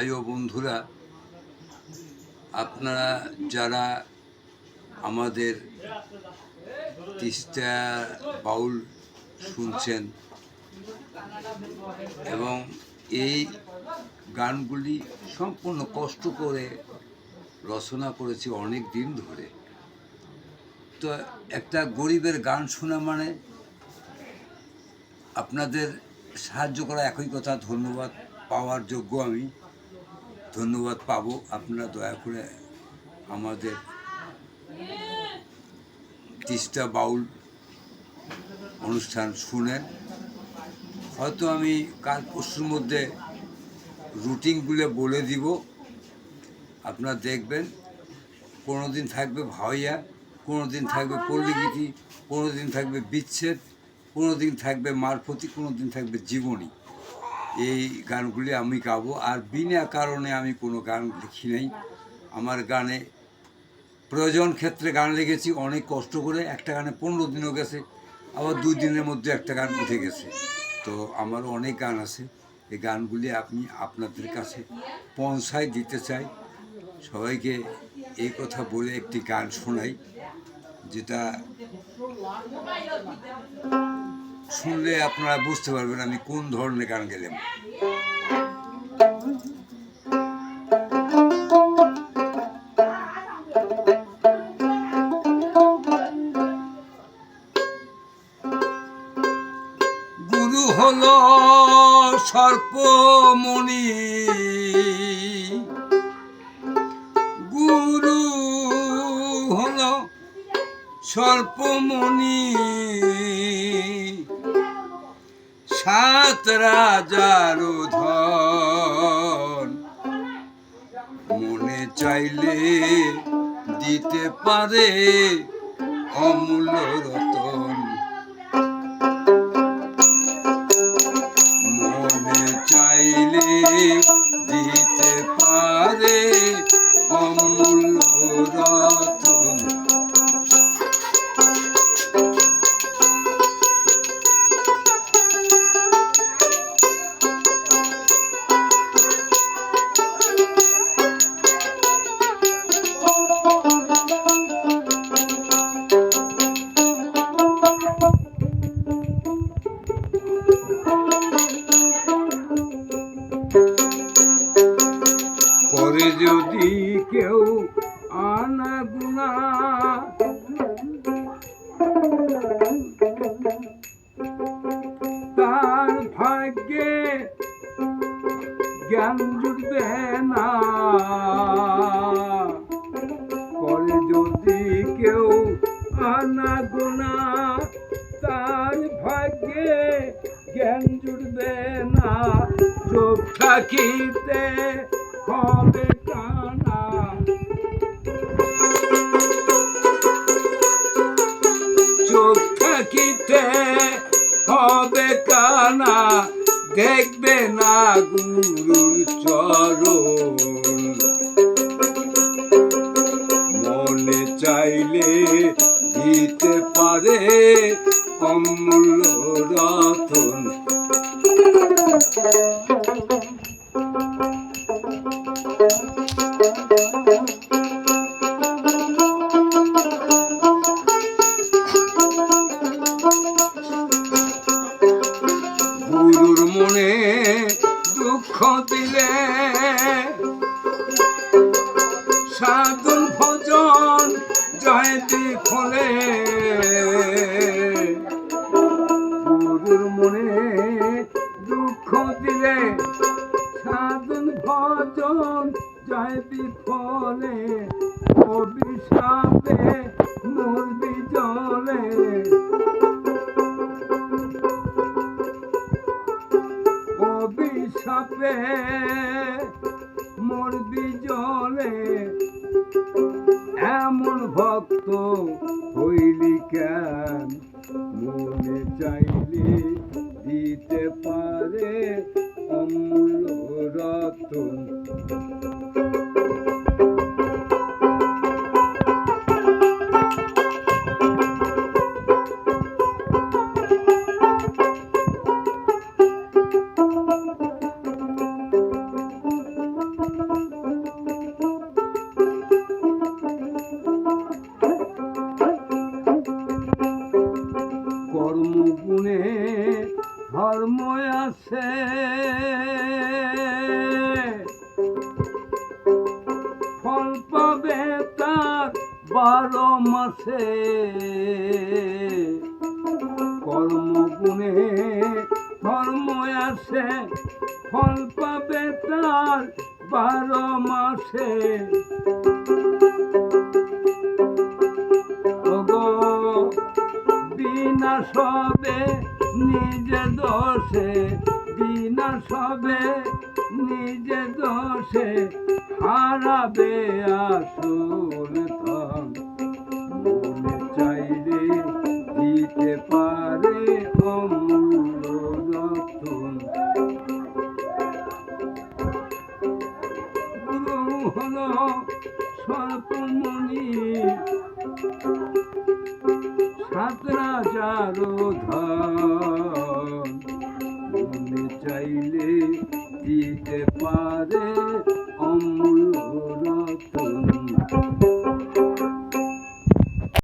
ভাই ও বন্ধুরা, আপনারা যারা আমাদের তিস্তা বাউল শুনছেন এবং এই গানগুলি সম্পূর্ণ কষ্ট করে রচনা করেছি অনেক দিন ধরে। তো একটা গরিবের গান শোনা মানে আপনাদের সাহায্য করা একই কথা। ধন্যবাদ পাওয়ার যোগ্য আমি, ধন্যবাদ পাবো। আপনারা দয়া করে আমাদের তিস্তা বাউল অনুষ্ঠান শুনেন। হয়তো আমি কাল পরশুর মধ্যে রুটিনগুলো বলে দিব, আপনারা দেখবেন। কোনো দিন থাকবে ভাওয়াইয়া, কোনো দিন থাকবে পল্লীগীতি, কোনো দিন থাকবে বিচ্ছেদ, কোনো দিন থাকবে মারফতি, কোনো দিন থাকবে জীবনী। এই গানগুলি আমি গাবো। আর বিনা কারণে আমি কোনো গান লিখি নাই। আমার গানে প্রয়োজন ক্ষেত্রে গান লিখেছি অনেক কষ্ট করে। একটা গানে 15 দিনও গেছে, আবার 2 দিনের মধ্যে একটা গান উঠে গেছে। তো আমার অনেক গান আছে। এই গানগুলি আমি আপনাদের কাছে পৌঁছায় দিতে চাই। সবাইকে এই কথা বলে একটি গান শোনাই, যেটা শুনলে আপনারা বুঝতে পারবেন আমি কোন ধরনের গান গেলাম। গুরু হলো সর্পমণি, গুরু হলো সর্পমণি, 7 রাজার ধন, মনে চাইলে দিতে পারে অমূল্য রতন। মনে চাইলে দিতে পারে অমূল্য রতন। করে যদি কেউ আনাগুনা, তার ভাগ্যে জ্ঞান জুটবে না। করে যদি কেউ আনাগুনা, তার ভাগ্যে জ্ঞান জুটবে না। চোখ থাকিতে হবে কানা, চোখ থাকিতে হবে কানা, দেখবে না গুরুর চরণ। মনে চাইলে দিতে পারে অমূল্য রতন। গুরুর মনে দুঃখ দিলে সাধন ভজন জয়তি ফলে। গুরুর মনে দুঃখ দিলে সাধন ভজন জয়তি ফলে। অভিশাপে মরবি জলে, অভিশাপে মরবি জলে। এমন ভক্ত হইলি কেন, মনে চাইলে দিতে পারে অমূল্য রতন। 12 মাসে কর্মগুণে ধর্ম আসে, ফল পাবে তার 12 মাসে। ওগো বিনাশ হবে নিজে দোষে, বিনাশ হবে নিজে দোষে, হারাবে আসল ধন। মনে চাইলে দিতে পারে অমূল্য রতন। গুরু হলো স্বল্পমণি, 7 রাজার ধন। মনে চাইলে দিতে পারে অমূল্য